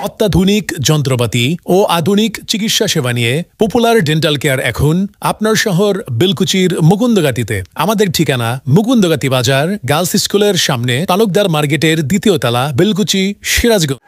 অত্যাধুনিক যন্ত্রপাতি ও আধুনিক চিকিৎসা সেবা নিয়ে পপুলার ডেন্টাল কেয়ার এখন আপনার শহর বেলকুচির মুকুন্দগাতিতে। আমাদের ঠিকানা মুকুন্দগাতি বাজার, গার্লস স্কুলের সামনে, তালুকদার মার্কেটের 2য় তলা, বেলকুচি, সিরাজগঞ্জ।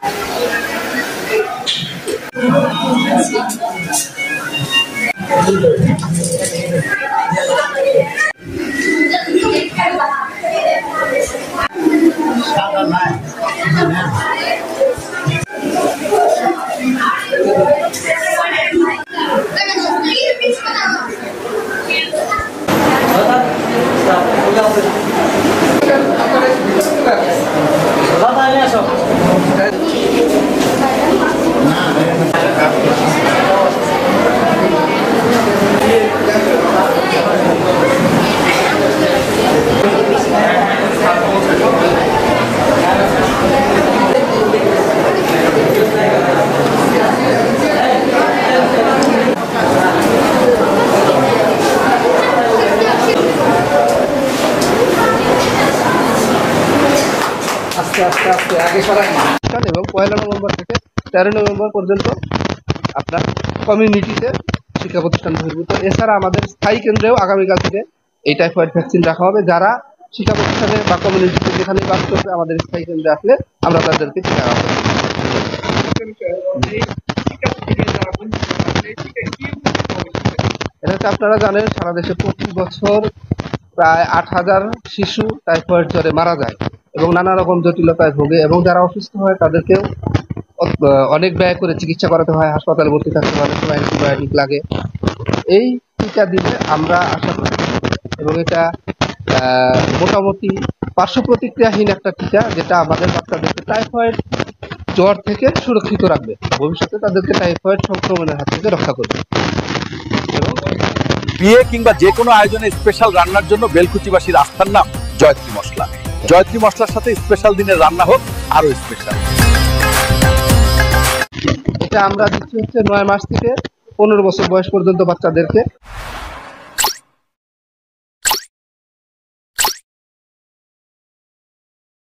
এবং 1 নভেম্বর থেকে 13 নভেম্বর পর্যন্ত আপনার কমিউনিটিতে শিক্ষা প্রতিষ্ঠান বহির্ভূত। এছাড়া আমাদের স্থায়ী কেন্দ্রেও আগামীকাল থেকে এই টাইফয়েড ভ্যাকসিন রাখা হবে। যারা শিক্ষা প্রতিষ্ঠানে বা কমিউনিটিতে যেখানে বাস করবে আমাদের স্থায়ী কেন্দ্রে আসলে আমরা তাদেরকে টিকা দেওয়া হবে। এটা আপনারা জানেন সারা দেশে প্রতি বছর প্রায় 8,000 শিশু টাইফয়েড জ্বরে মারা যায় এবং নানা রকম জটিলতায় ভোগে, এবং যারা অসুস্থ হয় তাদেরকেও অনেক ব্যয় করে চিকিৎসা করাতে হয়, হাসপাতালে ভর্তি থাকতে হয়, অনেক সময় অ্যান্টিবায়োটিক লাগে। এই টিকা দিলে আমরা আশা করি, এবং এটা মোটামুটি পার্শ্ব প্রতিক্রিয়াহীন একটা টিকা, যেটা আমাদের বাচ্চাদেরকে টাইফয়েড জ্বর থেকে সুরক্ষিত রাখবে, ভবিষ্যতে তাদেরকে টাইফয়েড সংক্রমণের হাত থেকে রক্ষা করবে। বিয়ে কিংবা যে কোনো আয়োজনে স্পেশাল রান্নার জন্য বেলকুচিবাসীর আস্থার নাম জয়ত্রী মশলা। জয়ত্রী মশলার সাথে স্পেশাল দিনের রান্না হোক আরো স্পেশাল। এটা আমরা দিচ্ছি হচ্ছে 9 মাস থেকে 15 বছর বয়স পর্যন্ত বাচ্চাদেরকে।